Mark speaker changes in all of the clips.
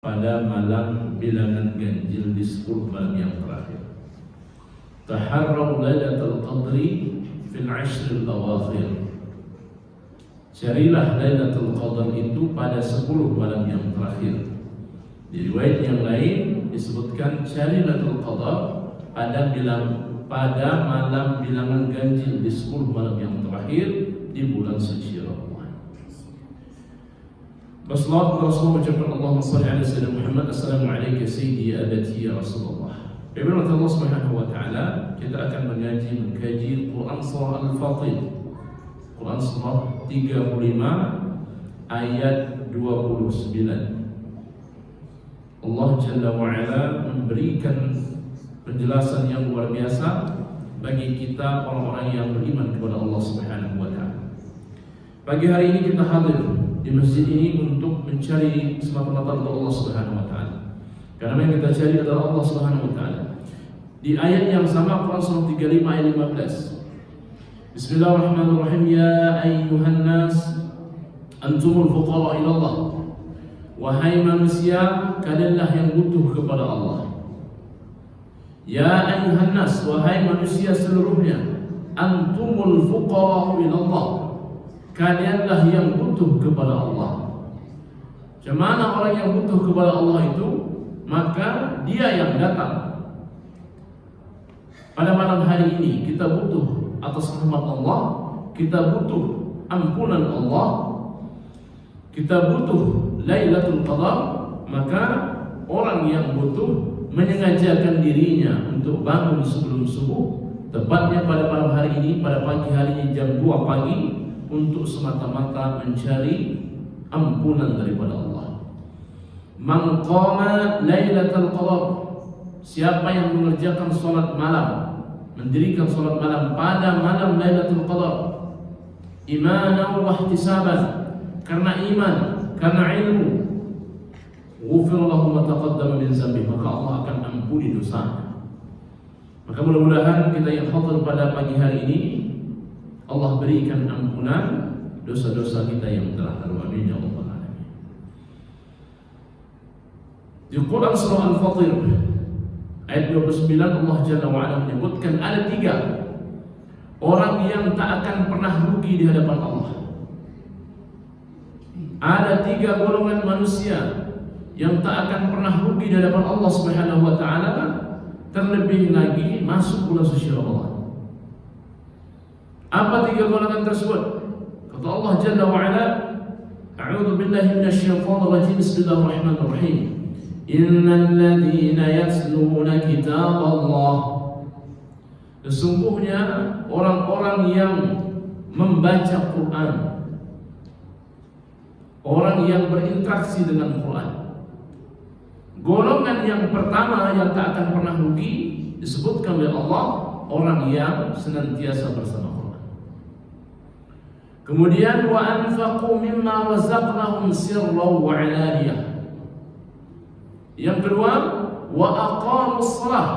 Speaker 1: pada malam bilangan ganjil di 10 malam yang terakhir. Taharraw lailatul qadri fil 'ashril awakhir. Carilah Lailatul Qadar itu pada 10 malam yang terakhir. Di riwayat yang lain disebutkan cari Lailatul Qadar pada malam bilangan ganjil di 10 malam yang terakhir di bulan suci Ramadan. Rasulullah mengucapkan Allahumma shalli ala sayyidina Muhammad, assalamu alayka sayyidi abati ya Rasulullah. Firman Allah Subhanahu wa taala, kita akan mengkaji Quran surah Al-Fatir. Quran surah 35 ayat 29. Allah Jalla wa'ala memberikan penjelasan yang luar biasa bagi kita orang-orang yang beriman kepada Allah Subhanahu wa ta'ala. Pagi hari ini kita hadir di masjid ini untuk mencari semata-mata Allah Subhanahu wa ta'ala. Karena yang kita cari adalah Allah Subhanahu wa ta'ala. Di ayat yang sama Quran surah 35 ayat 15. Bismillahirrahmanirrahim. Ya ayyuhan nas antumul fuqara ila Allah. Wahai manusia, kalianlah yang butuh kepada Allah. Ya ayyuhan nas, wahai manusia seluruhnya, antumul fuqara ila Allah. Kalianlah yang butuh kepada Allah. Macam mana orang yang butuh kepada Allah itu? Maka dia yang datang. Pada malam hari ini kita butuh atas rahmat Allah, kita butuh ampunan Allah, kita butuh Lailatul Qadar. Maka orang yang butuh menyengajakan dirinya untuk bangun sebelum subuh, tepatnya pada malam hari ini, pada pagi hari ini jam 2 pagi, untuk semata-mata mencari ampunan daripada Allah. Man qama Lailatul Qadar, siapa yang mengerjakan salat malam, mendirikan salat malam pada malam Lailatul Qadar, imanan wa ihtisaban, karena iman, karena ilmu, ghufira lahu ma taqaddama min dzambi, maka Allah akan ampuni dosanya. Maka mudah-mudahan kita yang hadir pada pagi hari ini Allah berikan ampunan dosa-dosa kita yang telah lalu. Amin ya rabbal alamin. Di Quran surah Al-Fatir ayat 29 Allah Jalla wa'ala menyebutkan ada 3 orang yang tak akan pernah rugi di hadapan Allah. Ada 3 golongan manusia yang tak akan pernah rugi di hadapan Allah Subhanahu wa taala, terlebih lagi masuk bulan suci Ramadan. Apa 3 golongan tersebut? Kata Allah Jalla wa'ala, a'udzu billahi minasyaitonir rajim, bismillahirrahmanirrahim. Innal ladzina yatluna kitaballah, sesungguhnya orang-orang yang membaca Quran, orang yang berinteraksi dengan Quran. Golongan yang pertama yang tak akan pernah rugi disebutkan oleh Allah, orang yang senantiasa bersama Quran. Kemudian wa anfaqu mimma razaqnahum sirran wa 'alaniyah. Yang kedua, wa aqamus shalah,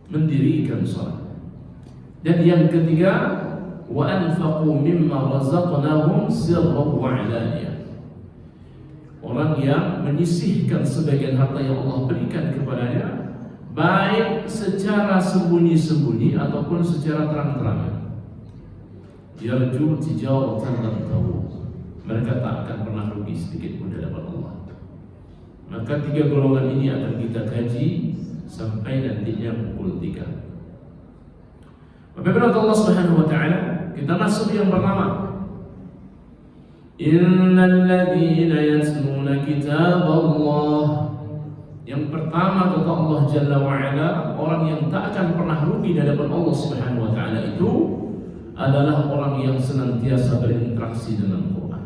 Speaker 1: mendirikan salat. Dan yang ketiga, wa anfaqu mimma razaqnahum sirran wa 'alaniyah. Orang yang menyisihkan sebagian harta yang Allah berikan kepadanya, baik secara sembunyi-sembunyi ataupun secara terang-terangan. Yarju tijaratan lan tabur, mereka tak akan pernah rugi sedikit pun di hadapan Allah. Maka 3 golongan ini akan kita kaji sampai nantinya pukul 3. Apabila Allah Subhanahu wa taala, kita masuk yang pertama. Innal ladzina yatluna kitaballah. Yang pertama kata Allah Jalla wa'ala, orang yang tak akan pernah rugi di hadapan Allah Subhanahu wa taala itu adalah orang yang senantiasa berinteraksi dengan Quran.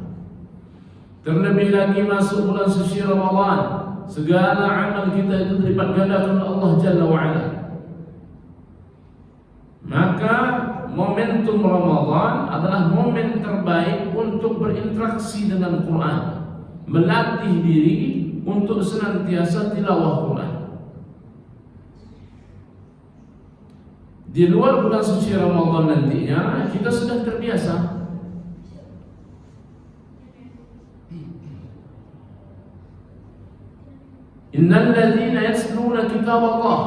Speaker 1: Terlebih lagi masuk bulan suci Ramadan, segala amal kita itu dilipat gandakan oleh Allah Jalla wa'ala. Maka momentum Ramadan adalah momen terbaik untuk berinteraksi dengan Quran, melatih diri untuk senantiasa tilawah Quran. Di luar bulan suci Ramadan nantinya kita sudah terbiasa. Innal ladzina yatluna kitaballah.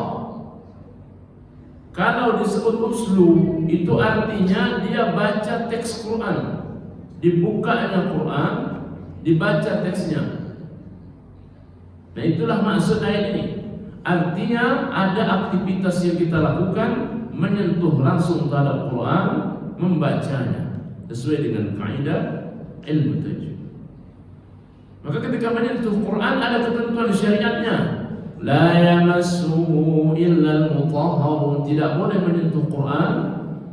Speaker 1: Kalau disebut uslu itu artinya dia baca teks Quran. Dibukanya Quran, dibaca teksnya. Nah, itulah maksud ayat ini. Artinya ada aktivitas yang kita lakukan menyentuh langsung terhadap Quran, membacanya sesuai dengan kaidah ilmu tajwid. Maka ketika menyentuh Quran ada ketentuan syariatnya. La yamassuhu illa al-mutahharun, tidak boleh menyentuh Quran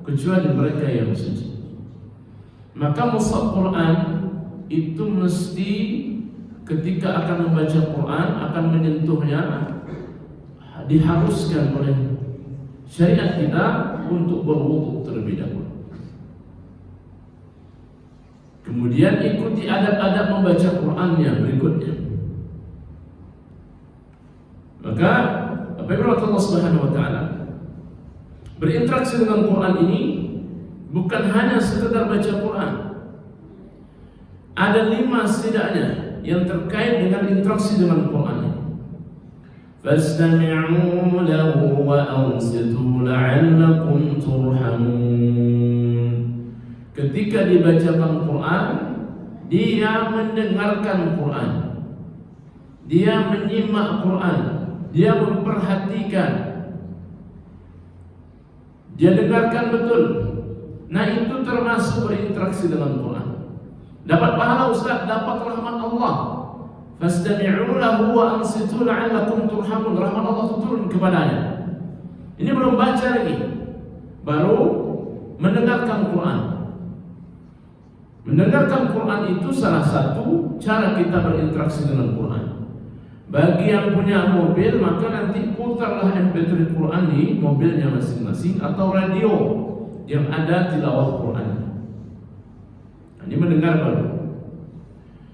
Speaker 1: kecuali mereka yang suci. Maka mushaf Quran itu mesti ketika akan membaca Quran, akan menyentuhnya, diharuskan oleh syariat kita untuk berwudu terlebih dahulu. Kemudian ikuti adab-adab membaca Qurannya berikutnya. Maka apabila Allah Subhanahu wa taala berinteraksi dengan Quran ini bukan hanya sekedar baca Quran. Ada 5 setidaknya yang terkait dengan interaksi dengan Quran ini. Fastami'u lahu wa ansitu la'allakum turhamun. Ketika dibacakan Quran, dia mendengarkan Quran, dia menyimak Quran, dia memperhatikan, dia dengarkan betul. Nah, itu termasuk berinteraksi dengan Quran. Dapat pahala Ustaz, dapat rahmat Allah. Fastami'u lahu wa ansitu la'allakum turhamun. Rahmat Allah turun kepadanya. Ini belum baca lagi, baru mendengarkan Quran. Mendengarkan Quran itu salah satu cara kita berinteraksi dengan Quran. Bagi yang punya mobil, maka nanti putarlah MP3 Quran di mobilnya masing-masing atau radio yang ada tilawah Quran. Ini mendengar baru.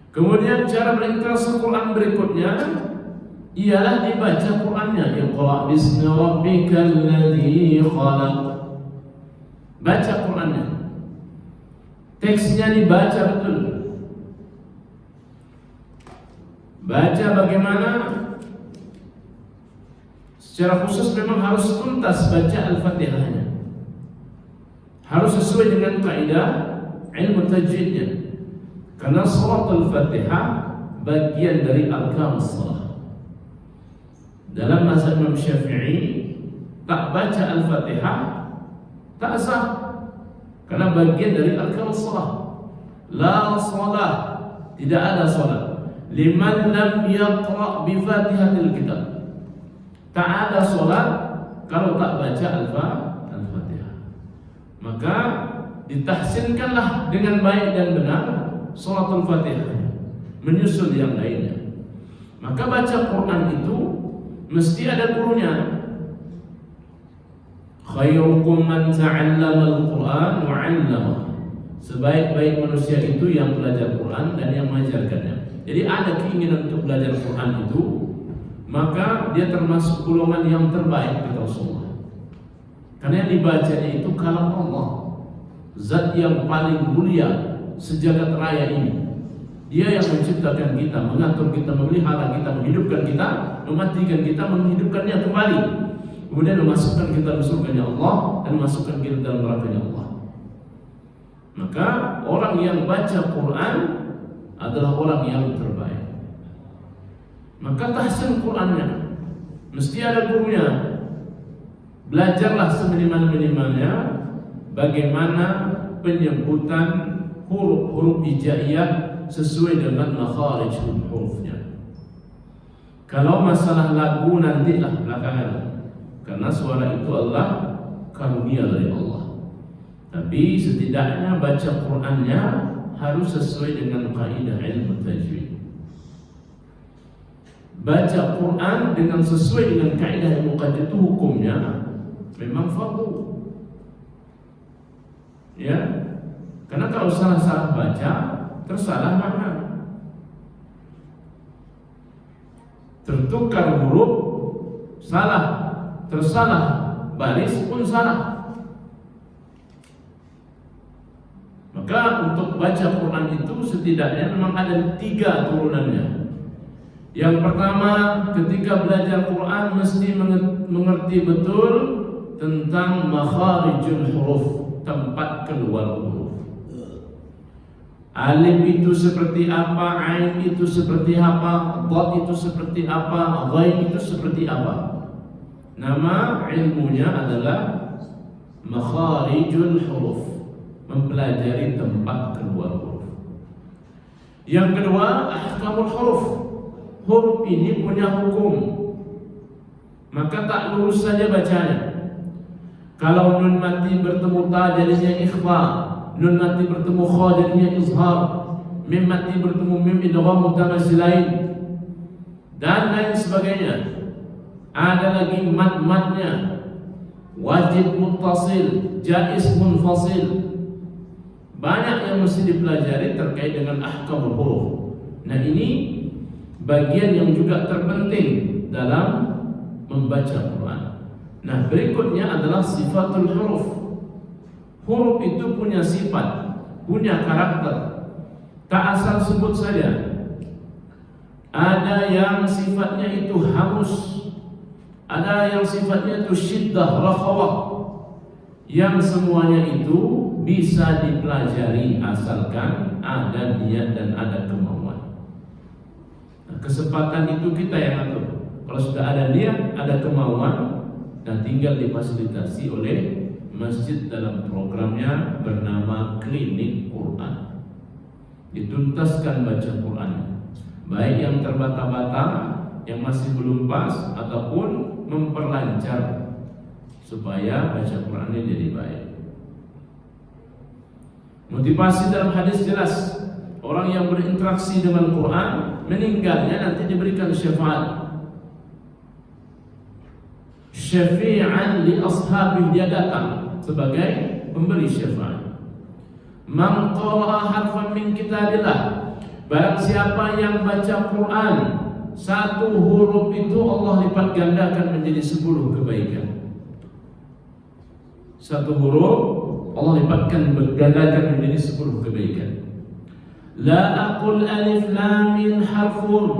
Speaker 1: Kemudian cara berinteraksi Quran berikutnya ialah dibaca Qurannya. Iqra bismi rabbikal ladzi khalaq. Baca Qurannya. Teksnya dibaca betul. Baca bagaimana? Secara khusus memang harus tuntas baca Al-Fatihahnya. Harus sesuai dengan kaidah ilmu tajwidnya. Karena surat Al-Fatihah bagian dari arkan salat. Dalam mazhab Imam Syafi'i, tak baca Al-Fatihah tak sah. Karena bagian dari arkan salat. La salat, tidak ada salat liman lam yaqra bi Fatihatil Kitab. Tak ada salat kalau tak baca Al-Fatihah. Maka ditahsinkanlah dengan baik dan benar salatul Fatihah, menyusul yang lainnya. Maka baca Quran itu mesti ada gurunya. Khairukum man ta'allama al-Quran wa 'allama. Sebaik-baik manusia itu yang belajar Quran dan yang mengajarkannya. Jadi ada keinginan untuk belajar Quran itu, maka dia termasuk golongan yang terbaik kata Rasulullah. Karena yang dibacanya itu kalam Allah, zat yang paling mulia sejagat raya ini. Dia yang menciptakan kita, mengatur kita, memelihara kita, menghidupkan kita, mematikan kita, menghidupkannya kembali, kemudian memasukkan kita dalam surganya Allah dan memasukkan kita dalam nerakanya Allah. Maka orang yang baca Quran adalah orang yang terbaik. Maka tahsin Qurannya mesti ada gurunya. Belajarlah seminimal-minimalnya bagaimana penyebutan huruf-huruf hijaiyah sesuai dengan makharij hurufnya. Kalau masalah lagu nantilah belakangan, karena suara itu Allah karunia dari Allah. Tapi setidaknya baca Qurannya harus sesuai dengan kaidah ilmu tajwid. Baca Quran dengan sesuai dengan kaidah ilmu tajwid itu hukumnya memang fardu. Ya. Karena kalau salah-salah baca, tersalah makna. Tertukar huruf salah, tersalah baris pun salah. Maka untuk baca Quran itu setidaknya memang ada 3 turunannya. Yang pertama, ketika belajar Quran mesti mengerti betul tentang makharijul huruf, tempat keluar huruf. Alif itu seperti apa, ain itu seperti apa, dad itu seperti apa, ghain itu seperti apa. Nama ilmunya adalah makharijul huruf, mempelajari tempat keluar huruf. Yang kedua, ahkamul huruf. Huruf ini punya hukum, maka tak lurus saja bacanya. Kalau nun mati bertemu ta jadinya ikhfa, nun mati bertemu kha jadinya izhar, mim mati bertemu mim idgham mutamatsilain dan lain sebagainya. Ada lagi mad-madnya, wajib muttasil, jaiz munfasil. Banyak yang mesti dipelajari terkait dengan ahkamul huruf. Nah, ini bagian yang juga terpenting dalam membaca Quran. Nah, berikutnya adalah sifatul huruf. Huruf itu punya sifat, punya karakter. Tak asal sebut saja. Ada yang sifatnya itu halus, ada yang sifatnya itu syiddah, rakhawah. Yang semuanya itu bisa dipelajari asalkan ada niat dan ada kemauan. Kesempatan itu kita yang atur. Kalau sudah ada niat, ada kemauan, dan tinggal difasilitasi oleh masjid dalam programnya bernama Klinik Quran. Dituntaskan baca Quran, baik yang terbata-bata, yang masih belum pas, ataupun memperlancar supaya baca Qurannya jadi baik. Motivasi dalam hadis jelas. Orang yang berinteraksi dengan Quran, meninggalnya nanti diberikan syafaat. Syafi'an li ashabih, dia datang sebagai pemberi syafaat. Man qara'a harfan min kitabillah, barang siapa yang baca Quran, satu huruf itu Allah lipat gandakan menjadi 10 kebaikan. Satu huruf Allah lipatkan gandakan menjadi 10 kebaikan. La aqul alif lam mim harfun,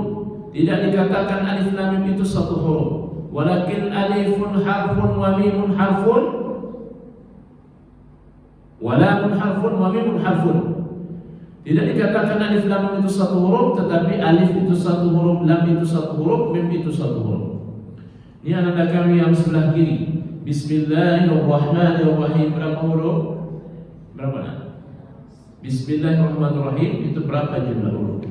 Speaker 1: tidak dikatakan alif lam mim itu satu huruf, walakin alifun harfun wa mimun harfun wa lamun harfun wa mimun harfun. Tidak dikatakan alif lam mim itu satu huruf, tetapi alif itu satu huruf, lam itu satu huruf, mim itu satu huruf. Ini anak kami yang sebelah kiri. Bismillahirrahmanirrahim, berapa huruf? Berapa nak? Bismillahirrahmanirrahim itu berapa jumlah huruf?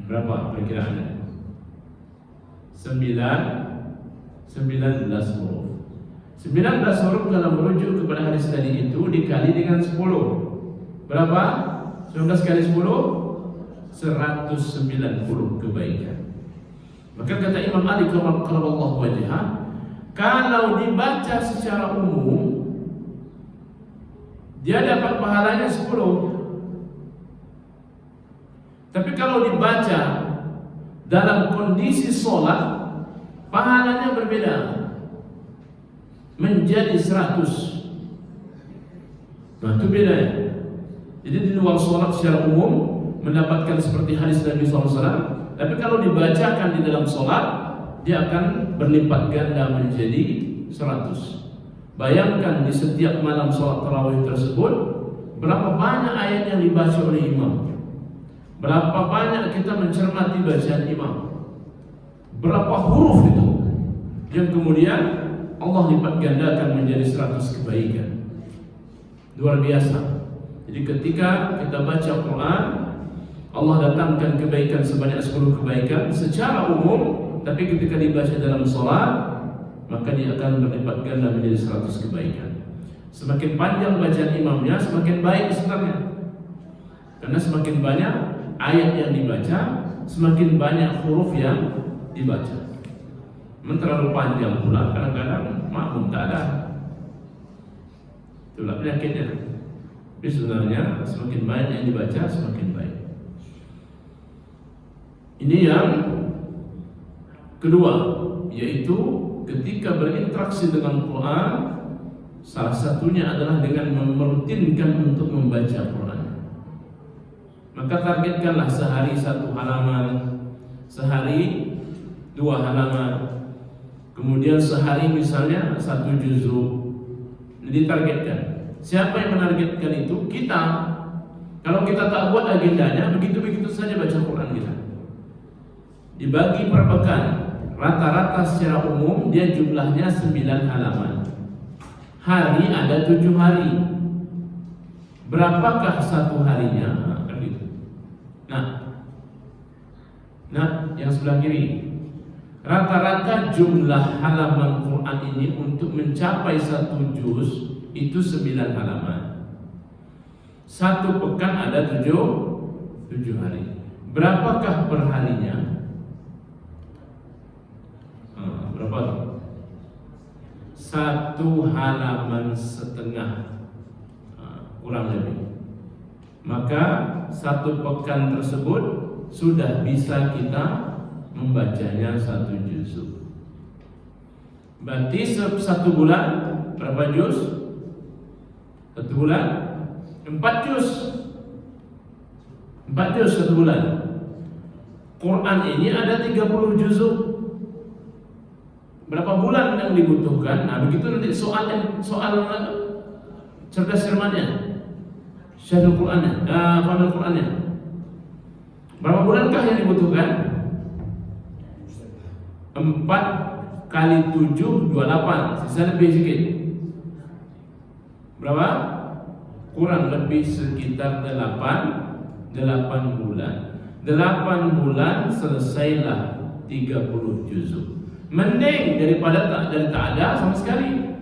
Speaker 1: Berapa perkiraannya? 19 huruf. 19 huruf kalau merujuk kepada hadis tadi itu dikali dengan 10. Berapa? 19 kali 10? 190 kebaikan. Maka kata Imam Ali karramallahu wajhah, kalau dibaca secara umum dia dapat pahalanya 10. Tapi kalau dibaca dalam kondisi sholat, pahalanya berbeda, menjadi 100. Nah, itu beda ya. Jadi di luar sholat secara umum mendapatkan seperti hadis Nabi SAW, tapi kalau dibacakan di dalam sholat, dia akan berlipat ganda menjadi 100. Bayangkan di setiap malam sholat tarawih tersebut, berapa banyak ayat yang dibaca oleh imam, berapa banyak kita mencermati bacaan imam, berapa huruf itu yang kemudian Allah lipat gandakan menjadi 100 kebaikan. Luar biasa. Jadi ketika kita baca Quran, Allah datangkan kebaikan sebanyak 10 kebaikan secara umum, tapi ketika dibaca dalam sholat, maka dia akan berlipat ganda menjadi 100 kebaikan. Semakin panjang bacaan imamnya, semakin baik sebenarnya. Karena semakin banyak ayat yang dibaca, semakin banyak huruf yang dibaca. Terlalu panjang pula kadang-kadang makmum tak ada. Itulah penyakitnya. Tapi sebenarnya semakin banyak yang dibaca, semakin baik. Ini yang kedua, yaitu ketika berinteraksi dengan Quran, salah satunya adalah dengan merutinkan untuk membaca Quran. Maka targetkanlah sehari 1 halaman, sehari 2 halaman, kemudian sehari misalnya 1 juzuk. Ditargetkan. Siapa yang menargetkan itu? Kita. Kalau kita tak buat agendanya, begitu-begitu saja baca Quran kita. Dibagi per pekan, rata-rata secara umum dia jumlahnya 9 halaman. Hari ada 7 hari. Berapakah satu harinya? Nah, yang sebelah kiri. Rata-rata jumlah halaman Quran ini untuk mencapai 1 juz itu 9 halaman. Satu pekan ada 7 hari. Berapakah per harinya? Berapa? 1 halaman setengah, kurang lebih. Maka 1 pekan tersebut sudah bisa kita membacanya 1 juzuk. Berarti 1 bulan berapa juz? 1 bulan 4 juz. 4 juz 1 bulan. Quran ini ada 30 juzuk. Berapa bulan yang dibutuhkan? Nah, begitu nanti soal cerdas cermatnya. Syahrul Qurannya, Fadl Qurannya. Berapa bulankah yang dibutuhkan? 4 kali 7 28, sisa lebih sedikit. Berapa? Kurang lebih sekitar 8 bulan. 8 bulan selesailah 30 juzuk. Mending daripada tak ada sama sekali.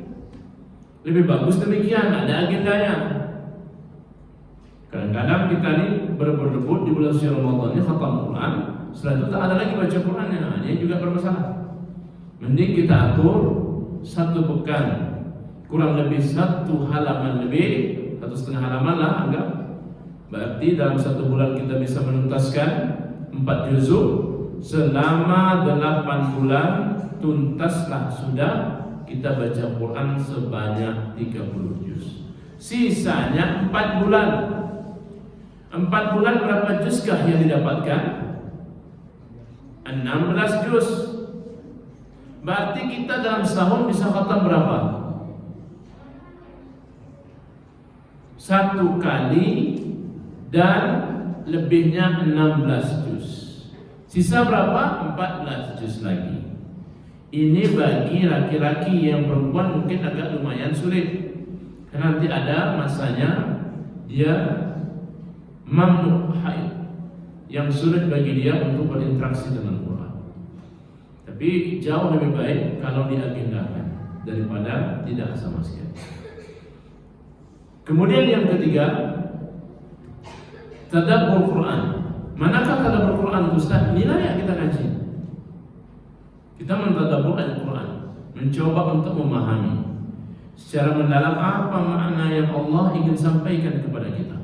Speaker 1: Lebih bagus demikian, ada agendanya. Kadang-kadang kita ini berebut di bulan suci Ramadan ini khatam Quran, setelah itu tak ada lagi baca Qurannya. Ini juga bermasalah. Mending kita atur 1 pekan, kurang lebih 1 halaman lebih, 1,5 halaman lah anggap. Berarti dalam 1 bulan kita bisa menuntaskan 4 juzuk. Selama 8 bulan tuntaslah sudah kita baca Quran sebanyak 30 juz. Sisanya 4 bulan. 4 bulan berapa juzkah yang didapatkan? 16 juz. Berarti kita dalam setahun bisa khatam berapa? 1 kali dan lebihnya 16 juz. Sisa berapa? 14 juz lagi. Ini bagi laki-laki, yang perempuan mungkin agak lumayan sulit. Karena nanti ada masanya dia mamnu haid, yang sulit bagi dia untuk berinteraksi dengan Quran. Tapi jauh lebih baik kalau diagendakan daripada tidak sama sekali. Kemudian yang ketiga, tadabbur Quran. Manakah tadabbur Quran, Ustaz? Inilah yang kita kaji. Kita mentadabbur Al-Quran, mencoba untuk memahami secara mendalam apa makna yang Allah ingin sampaikan kepada kita.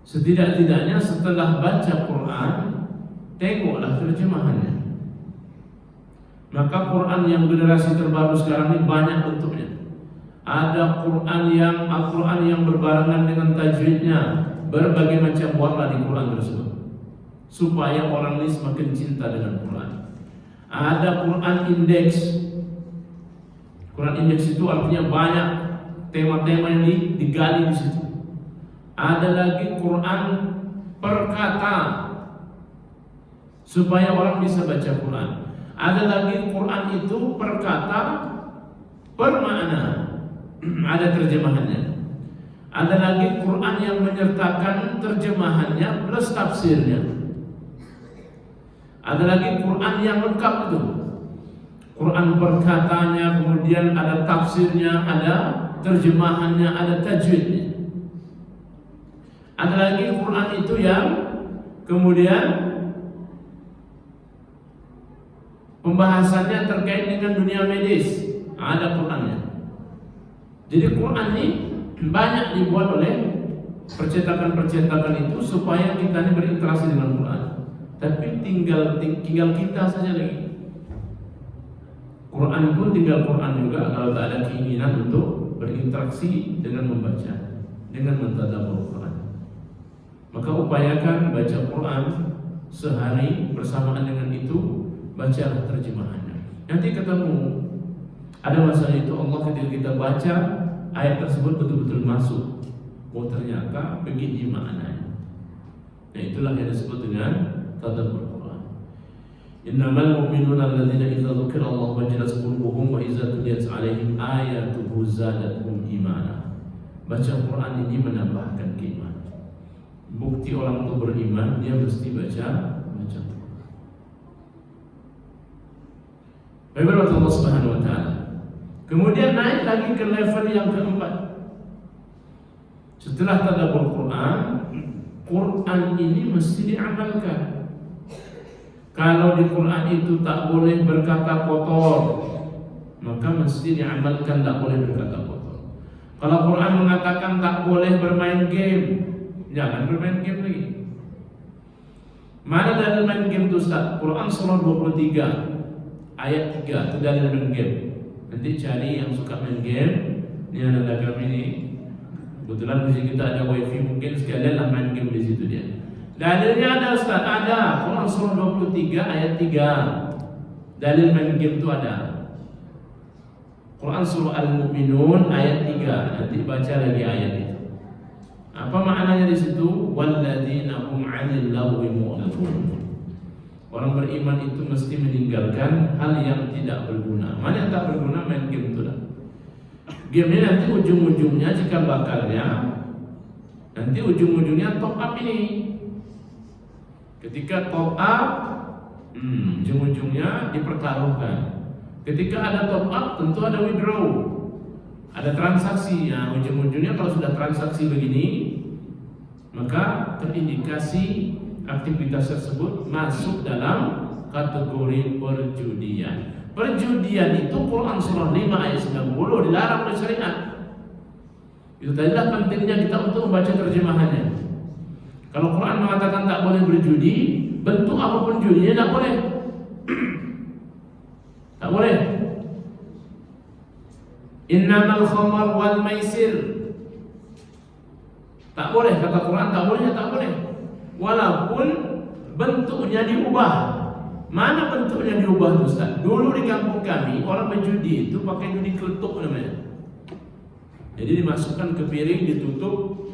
Speaker 1: Setidak-tidaknya setelah baca Quran, tengoklah terjemahannya. Maka Quran yang generasi terbaru sekarang ini banyak bentuknya. Ada Al-Quran yang berbarengan dengan tajwidnya, berbagai macam warna di Quran tersebut, supaya orang ini semakin cinta dengan Quran. Ada Quran indeks. Quran indeks itu artinya banyak tema-tema yang digali di situ. Ada lagi Quran perkata, supaya orang bisa baca Quran. Ada lagi Quran itu perkata bermakna, ada terjemahannya. Ada lagi Quran yang menyertakan terjemahannya plus tafsirnya. Ada lagi Quran yang lengkap itu, Quran perkatanya, kemudian ada tafsirnya, ada terjemahannya, ada tajwidnya. Ada lagi Quran itu yang kemudian pembahasannya terkait dengan dunia medis, ada Qurannya. Jadi Quran ini banyak dibuat oleh percetakan-percetakan itu supaya kita ini berinteraksi dengan Quran. Tapi tinggal kita saja lagi. Quran pun tinggal Quran juga kalau tak ada keinginan untuk berinteraksi dengan membaca, dengan mentadabbur Quran. Maka upayakan baca Quran sehari bersamaan dengan itu bacalah terjemahannya. Nanti ketemu ada masalah itu Allah ketika kita baca ayat tersebut betul-betul masuk. Oh ternyata begini maknanya. Nah itulah yang disebut dengan tadabbur Quran. Innamal mu'minuna alladzina idza dzukira Allah wajilat qulubuhum wa idza tuliyat 'alaihim ayatuhu zadatuhum imana. Baca Quran ini menambahkan keimanan. Bukti orang itu beriman dia mesti baca Quran. Baik Allah Subhanahu wa taala. Kemudian naik lagi ke level yang keempat. Setelah tadabbur Quran, Quran ini mesti diamalkan. Kalau di Quran itu tak boleh berkata kotor, maka mesti diamalkan, tak boleh berkata kotor. Kalau Quran mengatakan tak boleh bermain game, jangan bermain game lagi. Mana dalil main game itu Ustaz? Quran surah 23 ayat 3 itu dalil main game. Nanti cari yang suka main game. Ini ada kami ini. Kebetulan di kita ada wifi, mungkin sekalian lah main game di situ dia. Dalilnya ada Ustaz, ada. Quran surah 23 ayat 3. Dalil main game itu ada. Quran surah Al-Mu'minun ayat 3. Nanti baca lagi ayat itu. Apa maknanya di situ? Walladzina hum 'anil lagwi mu'ridun. Orang beriman itu mesti meninggalkan hal yang tidak berguna. Mana yang tak berguna main game itu dah. Game ini nanti ujung-ujungnya jika bakalnya, nanti ujung-ujungnya top up ini. Ketika top up, ujung-ujungnya dipertaruhkan. Ketika ada top up, tentu ada withdraw, ada transaksi. Nah, ujung-ujungnya kalau sudah transaksi begini, maka terindikasi aktivitas tersebut masuk dalam kategori perjudian. Perjudian itu Quran surah 5 ayat 90 dilarang oleh syariat. Itu tadilah pentingnya kita untuk membaca terjemahannya. Kalau Quran mengatakan tak boleh berjudi, bentuk apapun judinya tak boleh. Tak boleh. Innamal khamar wal maisir. Tak boleh, kata Quran tak boleh, tak boleh. Walaupun bentuknya diubah. Mana bentuknya diubah Ustaz? Dulu di kampung kami orang berjudi itu pakai judi keletuk namanya. Jadi dimasukkan ke piring, ditutup,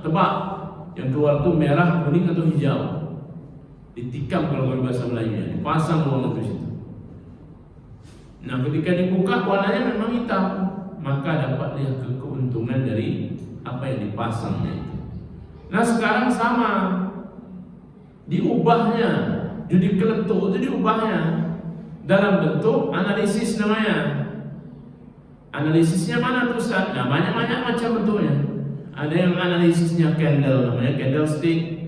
Speaker 1: tebak. Yang keluar itu merah, kuning atau hijau. Ditikam kalau bahasa Melayunya, dipasang uang itu situ. Nah ketika dibuka warnanya memang hitam, maka dapat lihat keuntungan dari apa yang dipasangnya itu. Nah sekarang sama, diubahnya. Judi keletuk itu diubahnya dalam bentuk analisis namanya. Analisisnya mana tuh Ustaz? Nah banyak-banyak macam bentuknya. Ada yang analisisnya candle namanya, candlestick.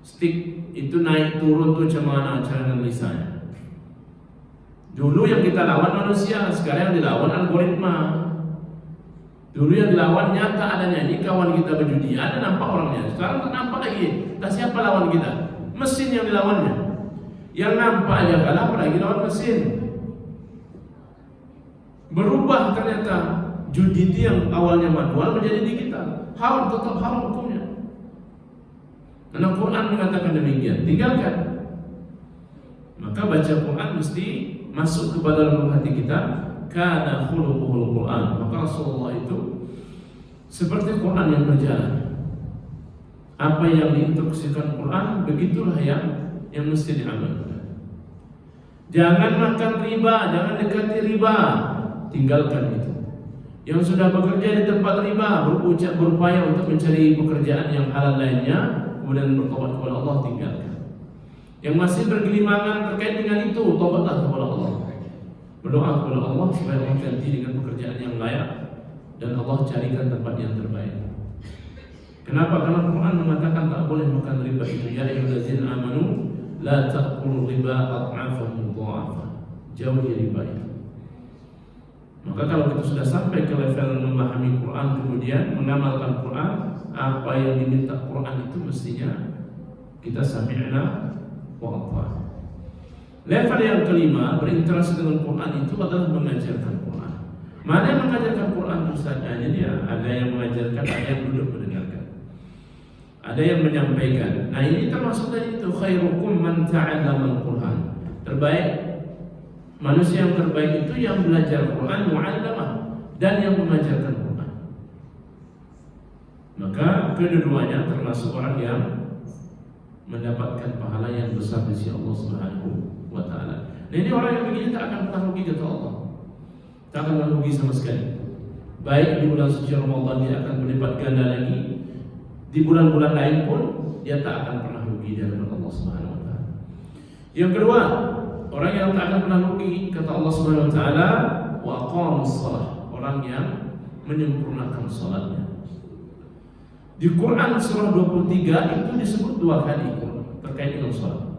Speaker 1: Stick itu naik turun tuh macam mana cara analisanya. Dulu yang kita lawan manusia, sekarang yang dilawan algoritma. Dulu yang dilawan nyata adanya, ini kawan kita berjudi, ada nampak orangnya. Sekarang tak nampak lagi. Tak siapa lawan kita? Mesin yang dilawannya. Yang nampak aja kalah, apalagi lawan mesin. Berubah ternyata judi itu yang awalnya manual menjadi digital. Haram, tetap haram hukumnya. Karena Quran mengatakan demikian, tinggalkan. Maka baca Quran mesti masuk kepada dalam hati kita. Kana khuluquhul Quran. Maka Rasulullah itu seperti Quran yang berjalan. Apa yang diinstruksikan Quran, begitulah yang mesti diamalkan. Jangan makan riba, jangan dekati riba, tinggalkan itu. Yang sudah bekerja di tempat riba, berupaya untuk mencari pekerjaan yang halal lainnya, kemudian bertobat kepada Allah, tinggalkan. Yang masih bergelimangan terkait dengan itu, tobatlah kepada Allah. Berdoa kepada Allah supaya Allah ganti dengan pekerjaan yang layak dan Allah carikan tempat yang terbaik. Kenapa? Karena Quran mengatakan tak boleh makan riba itu. Ya ayyuhallazina amanu la ta'kulu riba ad'afan mudha'afa. Jauhi riba itu. Maka kalau kita sudah sampai ke level memahami Quran kemudian mengamalkan Quran, apa yang diminta Quran itu mestinya kita sami'na wa ata'na. Level yang kelima berinteraksi dengan Quran itu adalah mengajarkan Quran. Mana yang mengajarkan Quran Ustaz? Jadi ada yang mengajarkan, ada yang duduk mendengarkan. ada yang menyampaikan. Nah ini termasuk dari itu, khairukum man ta'allama al-Quran. Terbaik manusia yang terbaik itu yang belajar Quran, mu'allamah, dan yang mengajarkan Quran. Maka kedua-duanya termasuk orang yang mendapatkan pahala yang besar di sisi Allah Subhanahu wa taala. Nah ini orang yang begini tak akan pernah rugi kata Allah. Tak akan pernah rugi sama sekali. Baik di bulan suci Ramadan dia akan berlipat ganda lagi. Di bulan-bulan lain pun dia tak akan pernah rugi di hadapan Allah Subhanahu wa taala. Yang kedua, orang yang tak akan pernah rugi kata Allah Subhanahu wa taala, wa aqamus shalah, orang yang menyempurnakan salatnya. Di Quran surah 23 itu disebut 2 kali terkait dengan salat.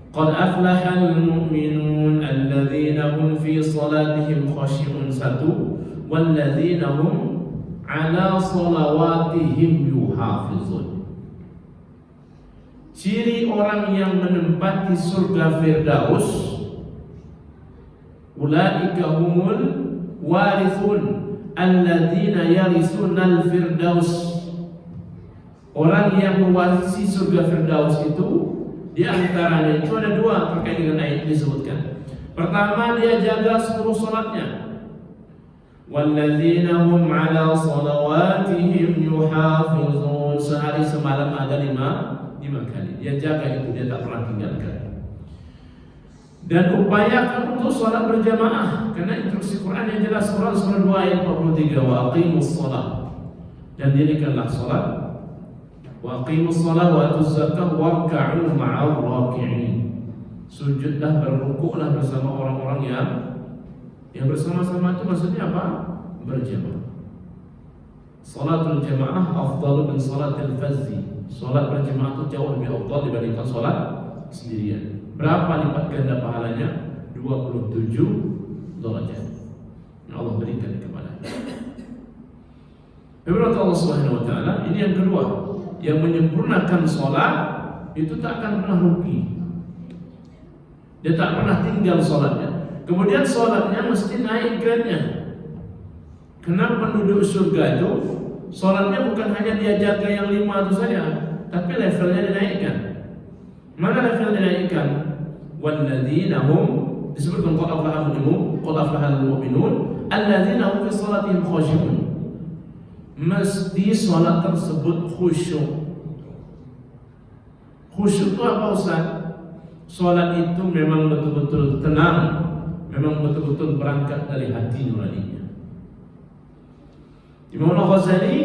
Speaker 1: Qad aflahal mu'minun alladzina hum fi salatihim khashi'un, 1, walladzina hum ala salawatihim yuhafizun. Ciri orang yang menempati surga Firdaus, ulaika humul warithun alladzina yarisunal firdaus. Orang yang mewarisi surga Firdaus itu di antaranya itu ada 2 terkait dengan ayat disebutkan. Pertama, dia jaga seluruh salatnya. Walladzina hum ala salawatihim yuhafizun. Sehari semalam ada 5 kali. Dia jaga itu, dia tak pernah tinggalkan. Dan upayakan untuk salat berjamaah, karena instruksi Quran yang jelas, Quran surah 2 ayat 43, wa aqimus shalah, dan dirikanlah salat, wa aqimus shalah wa atuz zakah warka'u ma'ar raki'in. Sujudlah, berrukuklah bersama orang-orang yang bersama-sama. Itu maksudnya apa? Berjamaah. Salatul jamaah afdalu min salatil fazzi. Salat berjamaah itu jauh lebih afdal dibandingkan salat sendirian. Berapa lipat ganda pahalanya? 27 derajat. Allah berikan kepada. Firman Allah Subhanahu wa taala, ini yang kedua, yang menyempurnakan salat itu tak akan pernah rugi. Dia tak pernah tinggal salatnya. Kemudian salatnya mesti naik grade-nya. Karena penduduk surga itu salatnya bukan hanya dia jaga yang 5 itu saja, tapi levelnya dinaikkan. Mana level dinaikkan? Walladzina hum, disebutkan qad aflahal mu'minun alladzina hum fi salatihim khashi'un. Mesti salat tersebut khusyuk. Khusyuk itu apa Ustaz? Salat itu memang betul-betul tenang, memang betul-betul berangkat dari hati nuraninya. Imam Al-Ghazali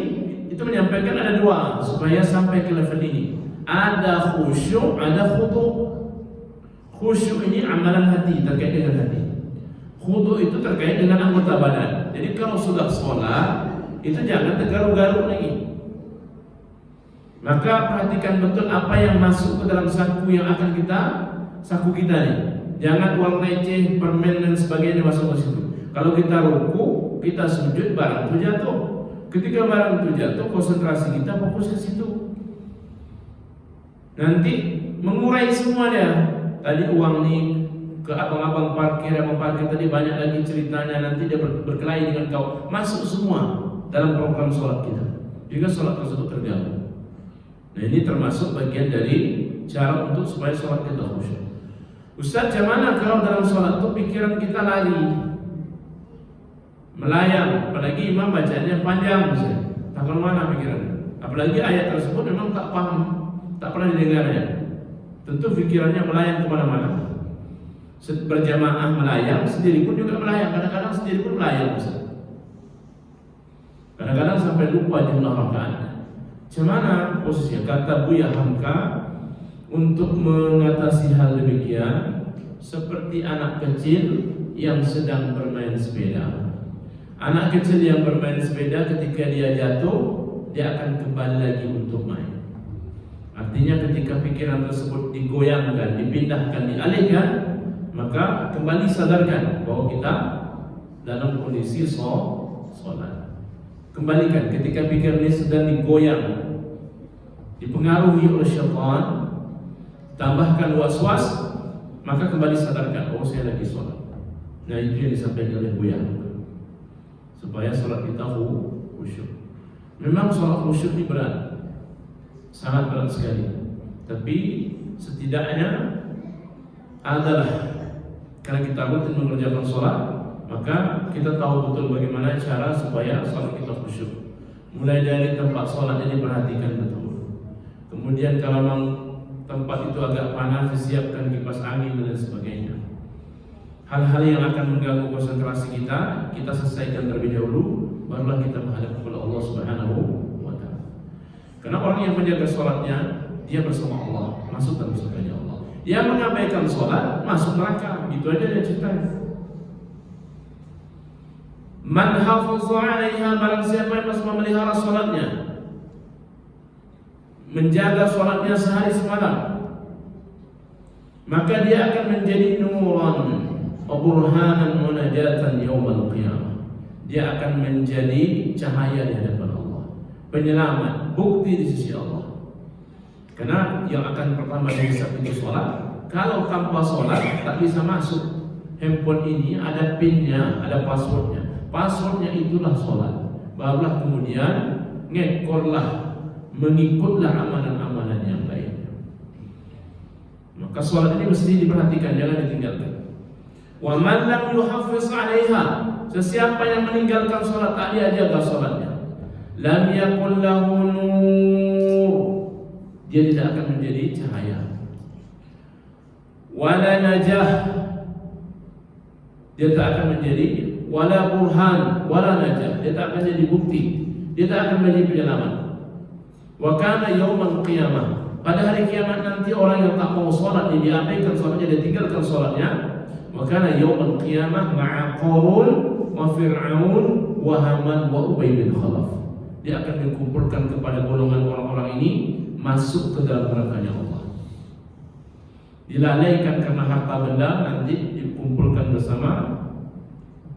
Speaker 1: itu menyampaikan ada 2 supaya sampai ke level ini. Ada khusyuk, ada khudu'. Khusyuk ini amalan hati, terkait dengan hati. Khudu' itu terkait dengan anggota badan. Jadi kalau sudah sholat, itu jangan tergaruk-garuk lagi. Maka perhatikan betul apa yang masuk ke dalam saku yang akan saku kita nih. Jangan uang receh, permen dan sebagainya masuk ke situ. Kalau kita ruku, kita sujud, barang itu jatuh. Ketika barang itu jatuh, konsentrasi kita fokus ke situ. Nanti mengurai semua dia. Tadi uang nih ke abang-abang parkir tadi banyak lagi ceritanya, nanti dia berkelahi dengan kau. Masuk semua dalam program sholat kita, jika sholat tersebut terganggu. Nah ini termasuk bagian dari cara untuk supaya sholat kita khusyuk. Ustaz, gimana kalau dalam sholat itu pikiran kita lari, melayang, apalagi imam bacanya panjang misalnya, tak kemana pikiran. Apalagi ayat tersebut memang tak paham, tak pernah didengarnya. Tentu pikirannya melayang kemana-mana. Berjamaah melayang, sendiri pun juga melayang. Kadang-kadang sendiri pun melayang Ustaz. Kadang-kadang sampai lupa jumlah rakaatnya. Bagaimana posisinya? Kata Buya Hamka, untuk mengatasi hal demikian, seperti anak kecil yang sedang bermain sepeda. Anak kecil yang bermain sepeda, ketika dia jatuh, dia akan kembali lagi untuk main. Artinya ketika pikiran tersebut digoyangkan, dipindahkan, dialihkan, maka kembali sadarkan bahwa kita dalam kondisi sholat. Kembalikan ketika pikiran ini sedang digoyang, dipengaruhi oleh syaitan, tambahkan was-was, maka kembali sadarkan, oh saya lagi sholat. Nah itu yang disampaikan oleh Buya, supaya sholat kita khusyuk. Memang sholat khusyuk ini berat. sangat berat sekali. Tapi setidaknya adalah karena kita rutin mengerjakan sholat, maka kita tahu betul bagaimana cara supaya sholat kita khusyuk. Mulai dari tempat sholatnya diperhatikan betul. Kemudian kalau memang tempat itu agak panas, disiapkan kipas angin dan sebagainya. Hal-hal yang akan mengganggu konsentrasi kita selesaikan terlebih dahulu, barulah kita menghadap kepada Allah Subhanahu wa Ta'ala. Karena orang yang menjaga sholatnya, dia bersama Allah, masuk dalam surganya Allah. Yang mengabaikan sholat, masuk neraka. Gitu aja dia ceritanya. Man hafadha 'alaiha, barang siapa yang masih memelihara sholatnya, menjaga sholatnya sehari semalam, maka dia akan menjadi nuran wa burhanan wa najatan yaumal qiyamah. Dia akan menjadi cahaya di hadapan Allah, penyelamat, bukti di sisi Allah. Karena yang akan pertama dihisab itu sholat. Kalau tanpa sholat tak bisa masuk. Handphone ini ada pinnya, ada passwordnya. Passwordnya itulah sholat. Barulah kemudian ngekorlah, mengikutlah amalan-amalan yang lain. Maka sholat ini mesti diperhatikan, jangan ditinggalkan. Wa man lam yuhaffiz 'alaiha, sesiapa yang meninggalkan sholat, tak dia jaga sholatnya, lam yakul lahu nur, dia tidak akan menjadi cahaya. Wala najah, dia tak akan menjadi, wala burhan, wala najah, dia tak akan jadi bukti, dia tak akan menjadi penyelamat. Wa kana yaumal qiyamah, pada hari kiamat nanti orang yang tak mau sholat, dia diabaikan sholatnya, dia tinggalkan sholatnya. Wa kana yaumal qiyamah ma'a Qarun wa Fir'aun wa Haman wa Ubay bin Khalaf. Dia akan dikumpulkan kepada golongan orang-orang ini, masuk ke dalam nerakanya Allah. Dilalaikan karena harta benda, nanti dikumpulkan bersama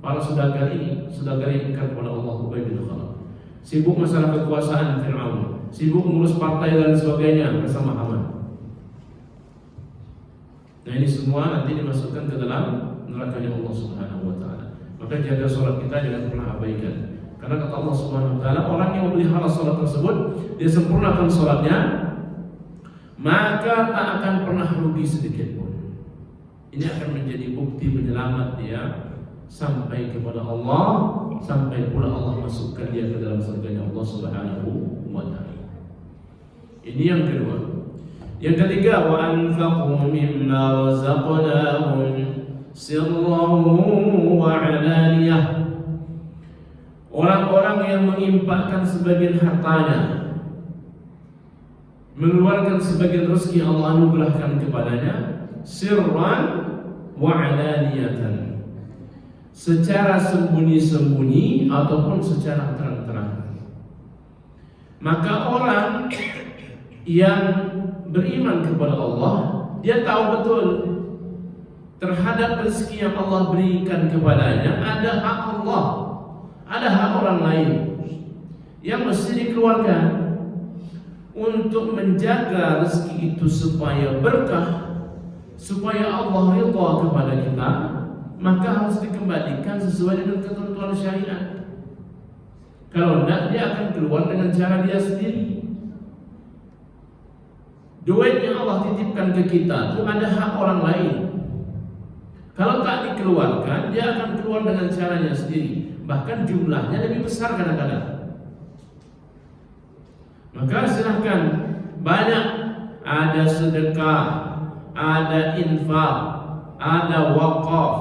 Speaker 1: para saudagar ini, saudagar yang ingkar kepada Allah, Ubay bin Khalaf. Sibuk masalah kekuasaan Fir'aun, sibuk mengurus partai dan sebagainya bersama Haman. Nah ini semua nanti dimasukkan ke dalam nerakanya Allah Subhanahu wa Ta'ala. Maka jaga sholat kita, jangan pernah abaikan. Karena kata Allah Subhanahu wa Ta'ala, orang yang memelihara sholat tersebut, dia sempurnakan sholatnya, maka tak akan pernah rugi sedikit pun. Ini akan menjadi bukti penyelamat dia sampai kepada Allah, sampai pula Allah masukkan dia ke dalam surganya Allah Subhanahu wa Ta'ala. Ini yang kedua. Yang ketiga, wa anfaqu mimma razaqnahum sirran wa 'alaniyah. Orang-orang yang menginfakkan sebagian hartanya, mengeluarkan sebagian rezeki Allah anugerahkan kepadanya, sirran wa 'alaniyatan, secara sembunyi-sembunyi ataupun secara terang-terangan. Maka orang yang beriman kepada Allah, dia tahu betul terhadap rezeki yang Allah berikan kepadanya ada hak Allah, ada hak orang lain yang mesti dikeluarkan untuk menjaga rezeki itu supaya berkah, supaya Allah ridha kepada kita. Maka harus dikembalikan sesuai dengan ketentuan syariat. Kalau tidak, dia akan keluar dengan cara dia sendiri. Duit yang Allah titipkan ke kita itu ada hak orang lain. Kalau tak dikeluarkan, dia akan keluar dengan caranya sendiri. Bahkan jumlahnya lebih besar kadang-kadang. Maka silahkan, banyak, ada sedekah, ada infak, ada wakaf,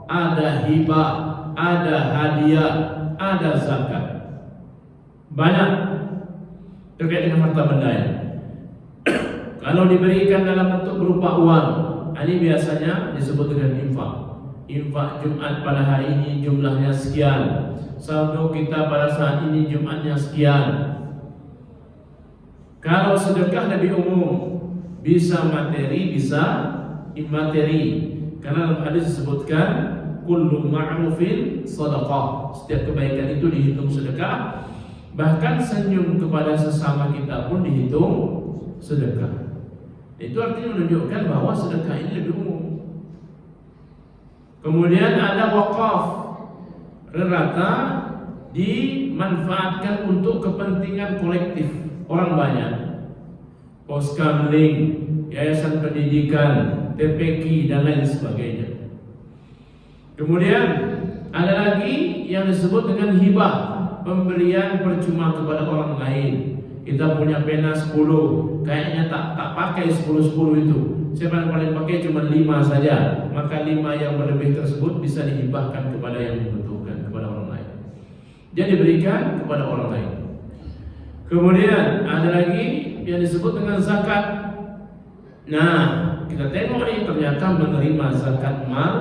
Speaker 1: ada hibah, ada hadiah, ada zakat. Banyak terkait dengan harta benda. Kalau diberikan dalam bentuk berupa uang, ini biasanya disebut dengan infak. Infak Jumat pada hari ini jumlahnya sekian, saldo kita pada saat ini Jumatnya sekian. Kalau sedekah lebih umum, bisa materi, bisa imateri. Karena dalam hadis disebutkan kullu ma'rufin sadaqah, setiap kebaikan itu dihitung sedekah. Bahkan senyum kepada sesama kita pun dihitung sedekah. Itu artinya menunjukkan bahwa sedekah ini lebih umum. Kemudian ada wakaf, rata dimanfaatkan untuk kepentingan kolektif orang banyak. Poskamling, Yayasan Pendidikan, TPQ dan lain sebagainya. Kemudian ada lagi yang disebut dengan hibah, pemberian percuma kepada orang lain. Kita punya pena 10, kayaknya tak pakai 10 itu. Siapa yang paling pakai cuma 5 saja, maka 5 yang berlebih tersebut bisa dihibahkan kepada yang membutuhkan, kepada orang lain. Jadi diberikan kepada orang lain. Kemudian ada lagi yang disebut dengan zakat. Nah, kita tengok ini ternyata menerima zakat mal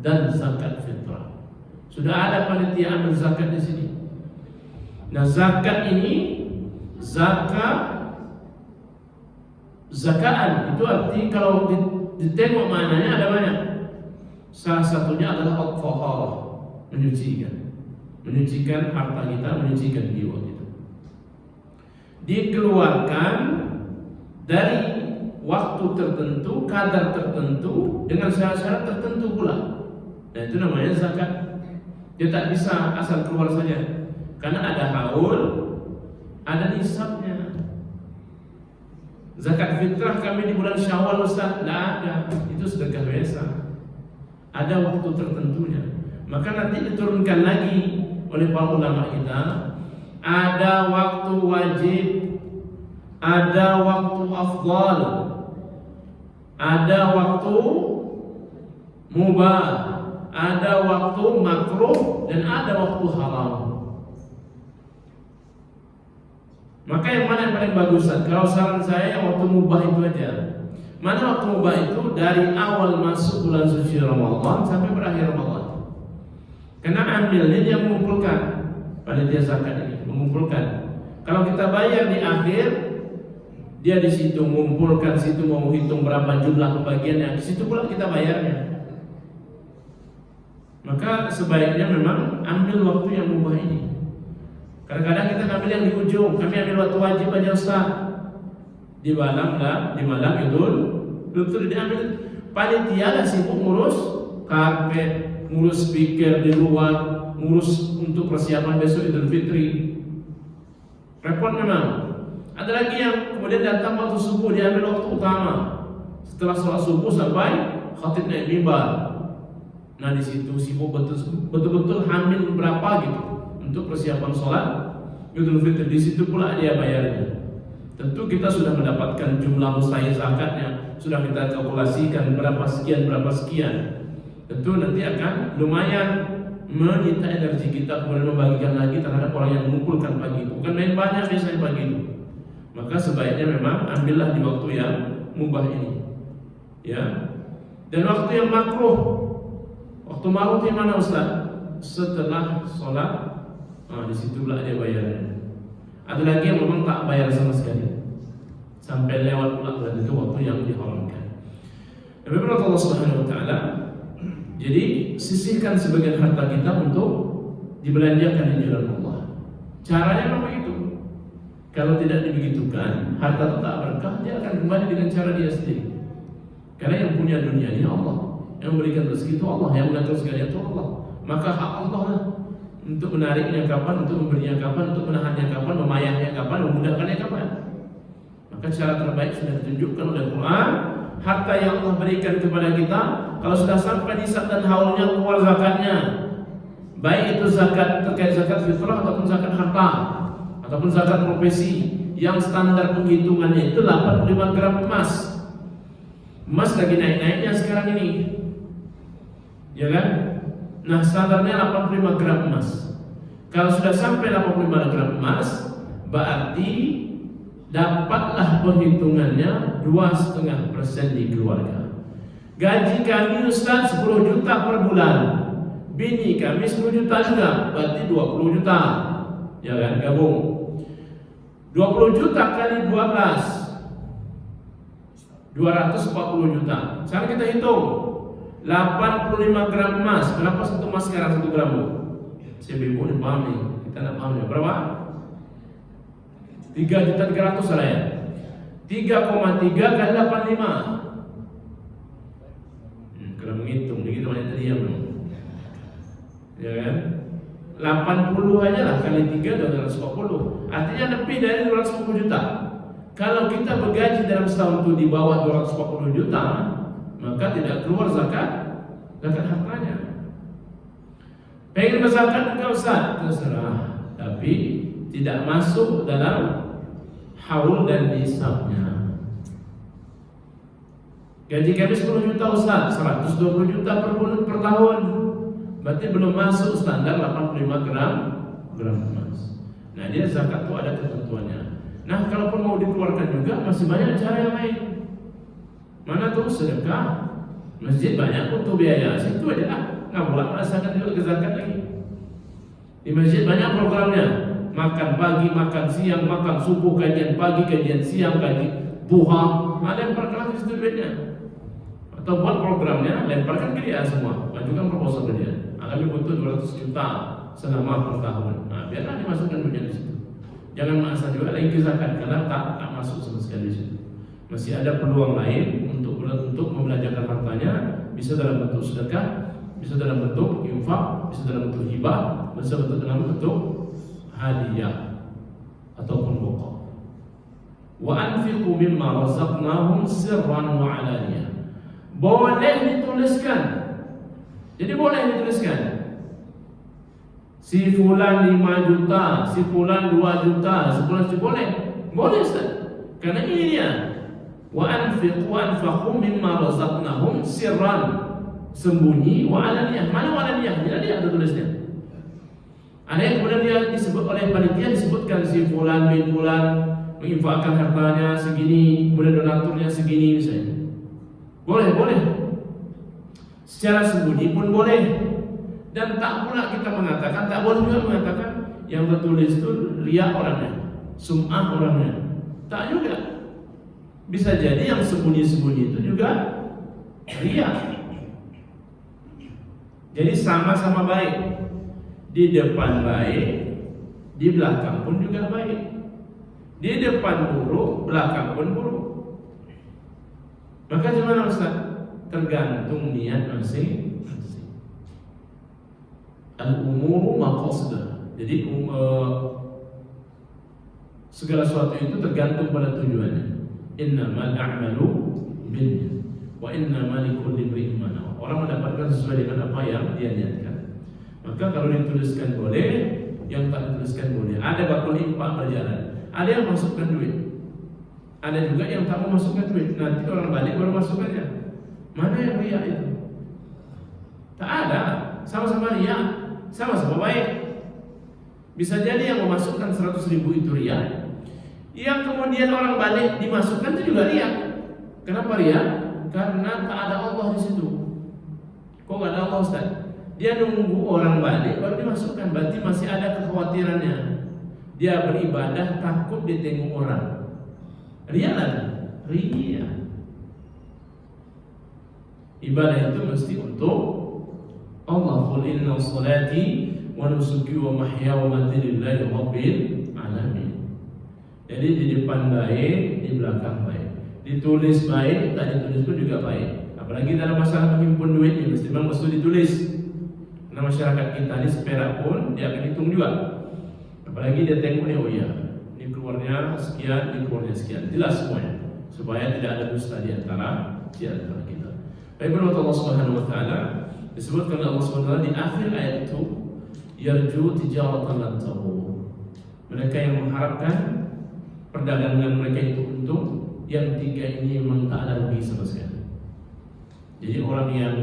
Speaker 1: dan zakat fitrah. Sudah ada panitia ambil zakat di sini. Nah, zakat ini zakaan itu arti kalau ditengok maknanya ada banyak. Salah satunya adalah al-taharah, menyucikan harta kita, menyucikan jiwa kita. Dikeluarkan dari waktu tertentu, kadar tertentu, dengan syarat-syarat tertentu pula. Nah, itu namanya zakat. Dia tak bisa asal keluar saja, karena ada haul, ada nisabnya. Zakat fitrah kami di bulan Syawal, Ustaz, tidak ada. Itu sedekah biasa. Ada waktu tertentunya. Maka nanti diturunkan lagi oleh para ulama kita. Ada waktu wajib, ada waktu afdal, ada waktu mubah, ada waktu makruh, dan ada waktu haram. Maka yang mana yang paling bagus? Kalau saran saya yang waktu mubah itu aja. Mana waktu mubah itu? Dari awal masuk bulan suci Ramadan sampai berakhir Ramadan. Karena ambilnya dia mengumpulkan, panitia zakat ini mengumpulkan. Kalau kita bayar di akhir, dia di situ mengumpulkan, situ mau hitung berapa jumlah pembagiannya, di situ pula kita bayarnya. Maka sebaiknya memang ambil waktu yang mubah ini. Kadang-kadang kita ambil yang di ujung, kami ambil waktu wajib aja Ustaz. Di malam Idul Fitri diambil. Panitia lah sibuk ngurus karpet, ngurus speaker di luar, ngurus untuk persiapan besok Idul Fitri. Repot memang. Ada lagi yang kemudian datang waktu subuh, diambil waktu utama. Setelah sholat subuh sampai khatib naik mimbar. Nah, di situ sibuk betul-betul hamil berapa gitu untuk persiapan sholat Idul Fitri. Di situ pula dia bayarnya. Tentu kita sudah mendapatkan jumlah mustahil zakatnya, sudah kita kalkulasikan berapa sekian. Tentu nanti akan lumayan menyita energi kita, kemudian membagikan lagi terhadap orang yang mengumpulkan pagi itu. Bukan main banyak biasanya pagi itu. Maka sebaiknya memang ambillah di waktu yang mubah ini, ya. Dan waktu yang makruh, waktu makruh di mana Ustaz? Setelah sholat, di situ pula dia bayarnya. Ada lagi yang memang tak bayar sama sekali, sampai lewat pula, dan itu waktu yang diharamkan. Nabi Allah Subhanahu Wa Taala, jadi sisihkan sebagian harta kita untuk dibelanjakan di jalan Allah. Caranya memang itu. Kalau tidak dibegitukan, harta itu tak berkah, dia akan kembali dengan cara dia sendiri. Karena yang punya dunia ini Allah, yang memberikan rezeki itu Allah, yang mengatur segala itu Allah. Maka hak Allah lah untuk menariknya kapan, untuk memberinya kapan, untuk menahannya kapan, memayahnya kapan, memudahkannya kapan. Maka cara terbaik sudah ditunjukkan oleh Quran. Harta yang Allah berikan kepada kita, kalau sudah sampai nisab dan haulnya, keluar zakatnya. Baik itu zakat terkait zakat fitrah ataupun zakat harta, ataupun zakat profesi yang standar penghitungannya itu 85 gram emas. Emas lagi naik-naiknya sekarang ini, ya kan? Nah, standarnya 85 gram emas. Kalau sudah sampai 85 gram emas, berarti dapatlah perhitungannya 2,5% di keluarga. Gaji kami Ustaz 10 juta per bulan, bini kami 10 juta juga, berarti 20 juta. Ya kan, gabung 20 juta kali 12, 240 juta. Sekarang kita hitung 85 gram emas. Berapa satu emas sekarang 1 gram? Saya bingung nih, paham nih. Kita nggak paham ya. Berapa? 3.300.000 salah ya. 3,3 kali 85. Kalau menghitung begitu banyak tadi ya, ya kan? 80 aja lah kali 3 240. Artinya lebih dari 250 juta. Kalau kita bergaji dalam setahun itu di bawah 240 juta, maka tidak keluar zakat hartanya. Pengen berzakat enggak Ustaz? Terserah, tapi tidak masuk dalam haul dan nisabnya. Gaji kami 10 juta Ustaz, 120 juta per bulan per tahun. Berarti belum masuk standar 85 gram emas. Nah, dia zakat itu ada ketentuannya. Nah, kalaupun mau dikeluarkan juga masih banyak cara yang lain. Mana tuh sedekah? Masjid banyak untuk biaya, situ aja lah. Nggak boleh merasakan juga ke zakat lagi. Di masjid banyak programnya. Makan pagi, makan siang, makan subuh, kajian pagi, kajian siang, kajian duha. Lempar ke situ duitnya. Atau buat programnya, lemparkan ke dia semua. Majukan proposal ke dia. Kami butuh 200 juta selama per tahun. Nah, biarlah dimasukkan duitnya di situ. Jangan maksa juga lagi ke zakat karena tak masuk sama sekali di situ. Masih ada peluang lain untuk membelanjakan hartanya, bisa dalam bentuk sedekah, bisa dalam bentuk infak, bisa dalam bentuk hibah, bisa dalam bentuk hadiah ataupun pokok. Wa anfiqu mimma razaqnahum sirran wa alaniyah. Boleh dituliskan. Jadi boleh dituliskan. Si fulan 5 juta, si fulan 2 juta, si fulan boleh. Boleh Ustaz. Karena ini dia. Wa anfaqu mimma razaqnahum sirran, sembunyi, wa alaniyah. Mana wa alaniyah? Tidak ada tulisnya. Ada yang kemudian dia disebut oleh panitia, disebutkan si fulan bin fulan menginfakkan hartanya segini, kemudian donaturnya segini misalnya. Boleh. Secara sembunyi pun boleh. Dan tak pula kita mengatakan, tak boleh juga mengatakan yang tertulis itu riya orangnya, sum'ah orangnya. Tak juga. Bisa jadi yang sembunyi-sembunyi itu juga riya. Jadi sama-sama baik. Di depan baik, di belakang pun juga baik. Di depan buruk, belakang pun buruk. Maka gimana Ustaz? Tergantung niat masing-masing. Al-umuru maqasid. Jadi segala sesuatu itu tergantung pada tujuannya. Innamal a'malu binniyat wa innamal likulli imrin ma nawa. Orang mendapatkan sesuai dengan apa yang dia niatkan. Maka kalau dituliskan boleh, yang tak dituliskan boleh. Ada bakul infak berjalan. Ada yang masukkan duit. Ada juga yang tak memasukkan duit. Nanti orang balik baru masukkannya. Mana yang riya itu? Tak ada. Sama-sama riya. Sama-sama baik. Bisa jadi yang memasukkan 100.000 itu riya, yang kemudian orang balik dimasukkan itu juga riya. Kenapa riya? Karena tak ada Allah di situ. Kok gak ada Allah Ustaz? Dia nunggu orang balik baru dimasukkan. Berarti masih ada kekhawatirannya. Dia beribadah takut ditengok orang. Riya lagi. Riya. Ibadah itu mesti untuk Allah. Qul inna salati wa nusuki wa mahya wa mamati lillahi rabbil alamin. Jadi di depan baik, di belakang baik. Ditulis baik, tak ditulis pun juga baik. Apalagi dalam masalah menghimpun duit ini mesti ditulis. Karena masyarakat kita ini seperak pun dia akan hitung juga. Apalagi dia tengok ni, oh ya, ini keluarnya sekian, ini keluarnya sekian. Jelas semuanya supaya tidak ada dusta di antara kita. Baik, menurut Allah Subhanahu wa taala disebutkan Allah SWT di akhir ayat itu, yarju tijaratan lan tabur. Mereka yang mengharapkan perdagangan mereka itu untung, yang tiga ini memang tak ada rugi sama sekali. Jadi orang yang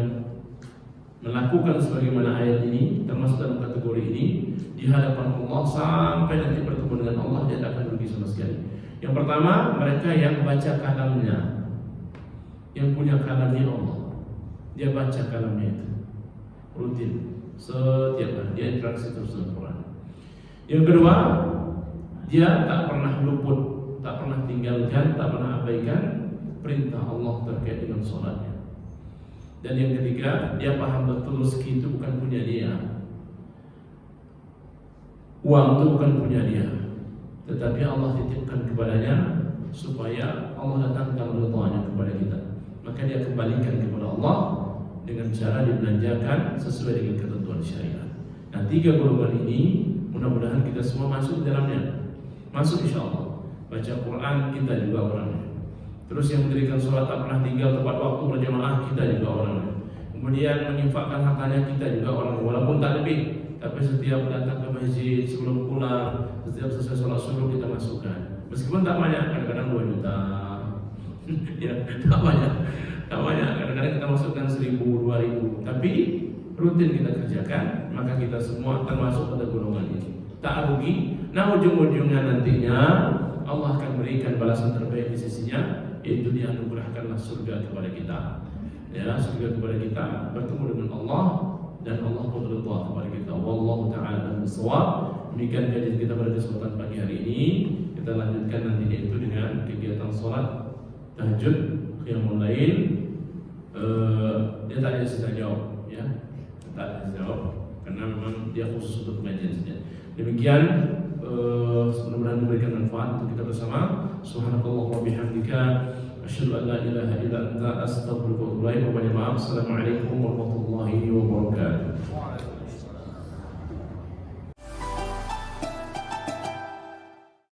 Speaker 1: melakukan sebagaimana ayat ini termasuk dalam kategori ini di hadapan Allah sampai nanti bertemu dengan Allah, dia tak akan rugi sama sekali. Yang pertama, mereka yang baca kalamnya, yang punya kalamnya Allah, dia baca kalamnya itu rutin setiap hari, dia interaksi terus dengan Quran. Yang kedua, dia tak pernah luput, tak pernah tinggalkan, tak pernah abaikan perintah Allah terkait dengan sholatnya. Dan yang ketiga, dia paham betul rezeki itu bukan punya dia, uang itu bukan punya dia, tetapi Allah titipkan kepadanya supaya Allah datangkan ridha-Nya kepada kita. Maka dia kembalikan kepada Allah dengan cara dibelanjakan sesuai dengan ketentuan syariat. Nah, tiga golongan ini mudah-mudahan kita semua masuk di dalamnya. Masuk insya Allah. baca Quran, kita juga orangnya. Terus yang mendirikan sholat tak pernah tinggal tepat waktu berjamaah, kita juga orangnya. Kemudian menginfakkan hartanya, kita juga orangnya. Walaupun tak lebih, tapi setiap datang ke masjid sebelum pulang, setiap selesai sholat subuh kita masukkan. Meskipun tak banyak, kadang-kadang 2 juta. Ya, tak banyak. Kadang-kadang kita masukkan 1.000, 2.000. Tapi rutin kita kerjakan, maka kita semua termasuk pada golongan ini. Tak rugi. Nah, ujung-ujungnya nantinya Allah akan berikan balasan terbaik di sisinya, yaitu dianugerahkanlah surga kepada kita. Ya, surga kepada kita, bertemu dengan Allah, dan Allah pun ridha kepada kita. Wallahu ta'ala bissawab. Demikian kajian kita pada kesempatan pagi hari ini. Kita lanjutkan nanti yaitu dengan kegiatan sholat tahajud, qiyamul lail. Dia tak ada sisa jawab, ya. Tak ada sisa jawab karena memang dia khusus untuk pengajian saja. Demikian, mudah-mudahan memberikan manfaat untuk kita bersama. Subhanakallah wa bihamdika, asyhadu an la ilaha illa anta, astaghfiruka wa atubu ilaik. Wa maaf. Assalamualaikum warahmatullahi wabarakatuh.